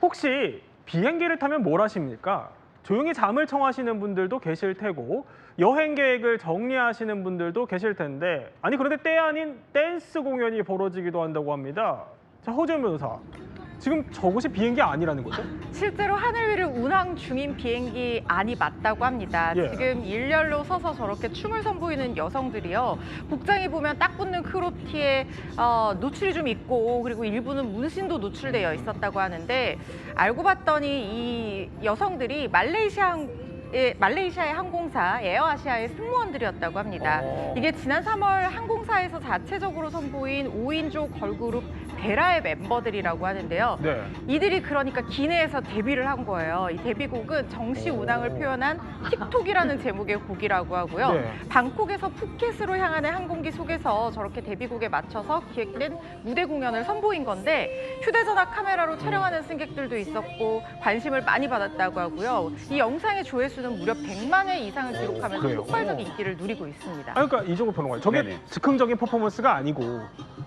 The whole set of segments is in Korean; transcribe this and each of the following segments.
혹시 비행기를 타면 뭘 하십니까? 조용히 잠을 청하시는 분들도 계실 테고 여행 계획을 정리하시는 분들도 계실 텐데 아니 그런데 때 아닌 댄스 공연이 벌어지기도 한다고 합니다. 자, 허지연 변호사. 지금 저곳이 비행기 아니라는 거죠? 실제로 하늘 위를 운항 중인 비행기 안이 맞다고 합니다. 예. 지금 일렬로 서서 저렇게 춤을 선보이는 여성들이요. 복장이 보면 딱 붙는 크롭티에 노출이 좀 있고 그리고 일부는 문신도 노출되어 있었다고 하는데 알고 봤더니 이 여성들이 말레이시아의 항공사 에어아시아의 승무원들이었다고 합니다. 이게 지난 3월 항공사에서 자체적으로 선보인 5인조 걸그룹 베라의 멤버들이라고 하는데요. 네. 이들이 그러니까 기내에서 데뷔를 한 거예요. 이 데뷔곡은 정시 운항을 표현한 틱톡이라는 제목의 곡이라고 하고요. 네. 방콕에서 푸켓으로 향하는 항공기 속에서 저렇게 데뷔곡에 맞춰서 기획된 무대 공연을 선보인 건데 휴대전화 카메라로 촬영하는 승객들도 있었고 관심을 많이 받았다고 하고요. 이 영상의 조회수는 무려 100만 회 이상을 기록하면서 그래요? 폭발적 인기를 누리고 있습니다. 그러니까 이종호 평론가 저게 네네. 즉흥적인 퍼포먼스가 아니고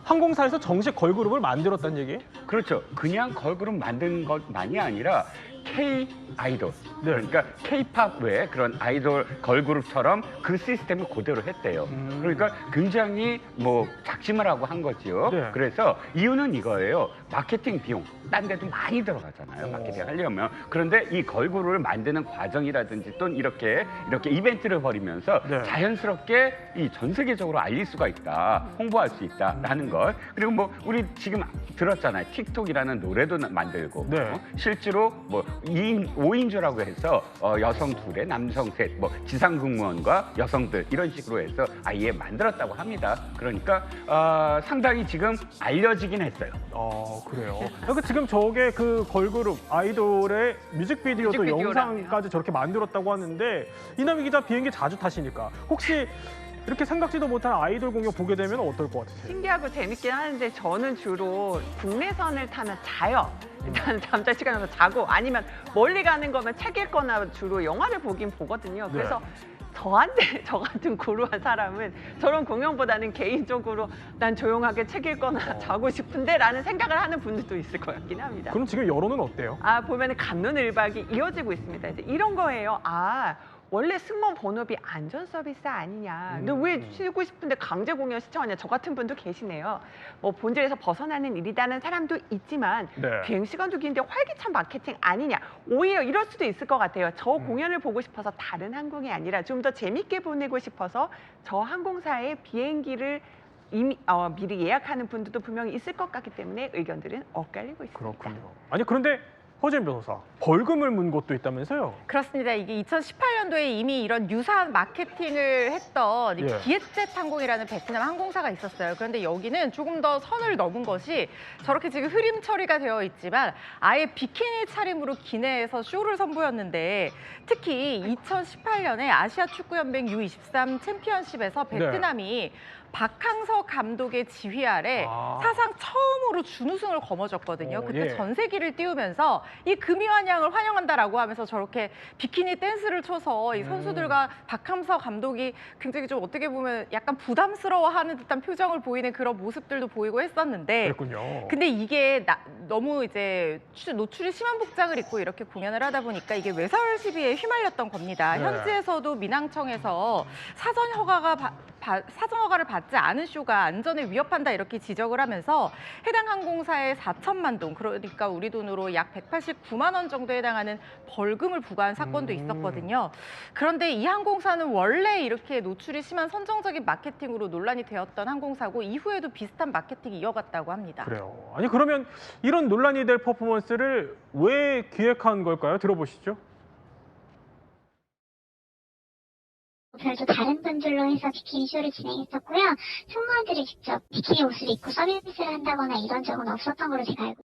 항공사에서 정식 걸그룹을 만들었다는 얘기예요? 그렇죠. 그냥 걸그룹 만든 것만이 아니라 K 아이돌, 네. 그러니까 K-팝 외에 그런 아이돌 걸그룹처럼 그 시스템을 그대로 했대요. 그러니까 굉장히 뭐 작심을 하고 한 거지요. 네. 그래서 이유는 이거예요. 마케팅 비용, 딴 데도 많이 들어가잖아요. 마케팅 하려면. 그런데 이 걸그룹을 만드는 과정이라든지 또 이렇게 이벤트를 벌이면서 네. 자연스럽게 이 전 세계적으로 알릴 수가 있다, 홍보할 수 있다라는 걸. 그리고 뭐 우리 지금 들었잖아요. 틱톡이라는 노래도 만들고 네. 실제로 뭐 5인조라고 해서 여성 둘에 남성 셋, 뭐 지상승무원과 여성들 이런 식으로 해서 아예 만들었다고 합니다. 그러니까 상당히 지금 알려지긴 했어요. 그래요. 그러니까 지금 저게 그 걸그룹 아이돌의 뮤직비디오도 뮤직비디오라네요. 영상까지 저렇게 만들었다고 하는데 이남희 기자 비행기 자주 타시니까 혹시 이렇게 생각지도 못한 아이돌 공연 보게 되면 어떨 것 같으세요? 신기하고 재밌긴 하는데 저는 주로 국내선을 타면 자요. 일단 잠잘 시간에 자고 아니면 멀리 가는 거면 책 읽거나 주로 영화를 보긴 보거든요. 그래서 저한테 저 같은 고루한 사람은 저런 공연보다는 개인적으로 난 조용하게 책 읽거나 자고 싶은데 라는 생각을 하는 분들도 있을 것 같긴 합니다. 그럼 지금 여론은 어때요? 보면은 갑론을박이 이어지고 있습니다. 이제 이런 거예요. 원래 승무원 본업이 안전 서비스 아니냐. 너 왜 쉬고 싶은데 강제 공연 시청하냐. 저 같은 분도 계시네요. 뭐 본질에서 벗어나는 일이라는 사람도 있지만 네. 비행 시간도 긴데 활기찬 마케팅 아니냐. 오히려 이럴 수도 있을 것 같아요. 저 공연을 보고 싶어서 다른 항공이 아니라 좀 더 재밌게 보내고 싶어서 저 항공사의 비행기를 미리 예약하는 분들도 분명히 있을 것 같기 때문에 의견들은 엇갈리고 있습니다. 그렇군요. 아니 그런데 허지연 변호사 벌금을 문 곳도 있다면서요? 그렇습니다. 이게 2018년도에 이미 이런 유사한 마케팅을 했던 이 예. 기에젯 항공이라는 베트남 항공사가 있었어요. 그런데 여기는 조금 더 선을 넘은 것이 저렇게 지금 흐림 처리가 되어 있지만 아예 비키니 차림으로 기내에서 쇼를 선보였는데 특히 2018년에 아시아 축구연맹 U23 챔피언십에서 베트남이 박항서 감독의 지휘 아래 사상 처음으로 준우승을 거머쥐었거든요. 그때 예. 전세기를 띄우면서 이 금이환영을 환영한다라고 하면서 저렇게 비키니 댄스를 춰서 이 선수들과 박항서 감독이 굉장히 좀 어떻게 보면 약간 부담스러워하는 듯한 표정을 보이는 그런 모습들도 보이고 했었는데 그랬군요. 근데 이게 너무 이제 노출이 심한 복장을 입고 이렇게 공연을 하다 보니까 이게 외설 시비에 휘말렸던 겁니다. 네. 현지에서도 민항청에서 사전 허가를 받지 않은 쇼가 안전에 위협한다 이렇게 지적을 하면서 해당 항공사에 4천만 동, 그러니까 우리 돈으로 약 189만 원 정도에 해당하는 벌금을 부과한 사건도 있었거든요. 그런데 이 항공사는 원래 이렇게 노출이 심한 선정적인 마케팅으로 논란이 되었던 항공사고 이후에도 비슷한 마케팅이 이어갔다고 합니다. 그래요. 아니 그러면 이런 논란이 될 퍼포먼스를 왜 기획한 걸까요? 들어보시죠. 별도 다른 분들로 해서 비키니 쇼를 진행했었고요. 승무원들이 직접 비키니 옷을 입고 서비스를 한다거나 이런 적은 없었던 걸로 제가 알고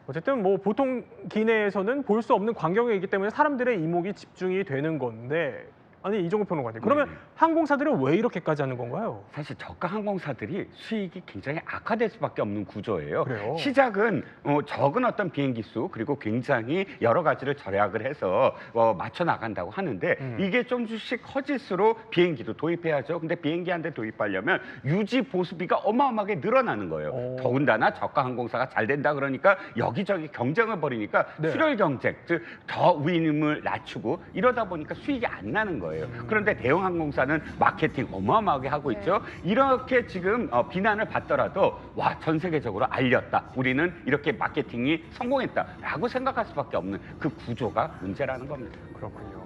어쨌든 뭐 보통 기내에서는 볼 수 없는 광경이기 때문에 사람들의 이목이 집중이 되는 건데 아니 이종국 평론가님. 그러면 네네. 항공사들은 왜 이렇게까지 하는 건가요? 사실 저가 항공사들이 수익이 굉장히 악화될 수밖에 없는 구조예요. 그래요? 시작은 적은 어떤 비행기 수 그리고 굉장히 여러 가지를 절약을 해서 맞춰 나간다고 하는데 이게 좀씩 커질수록 비행기도 도입해야죠. 근데 비행기 한 대 도입하려면 유지 보수비가 어마어마하게 늘어나는 거예요. 오. 더군다나 저가 항공사가 잘 된다 그러니까 여기저기 경쟁을 벌이니까 네. 출혈 경쟁, 즉 더 운임을 낮추고 이러다 보니까 수익이 안 나는 거예요. 그런데 대형 항공사는 마케팅 어마어마하게 하고 있죠. 이렇게 지금 비난을 받더라도 와, 전 세계적으로 알렸다. 우리는 이렇게 마케팅이 성공했다라고 생각할 수밖에 없는 그 구조가 문제라는 겁니다. 그렇군요.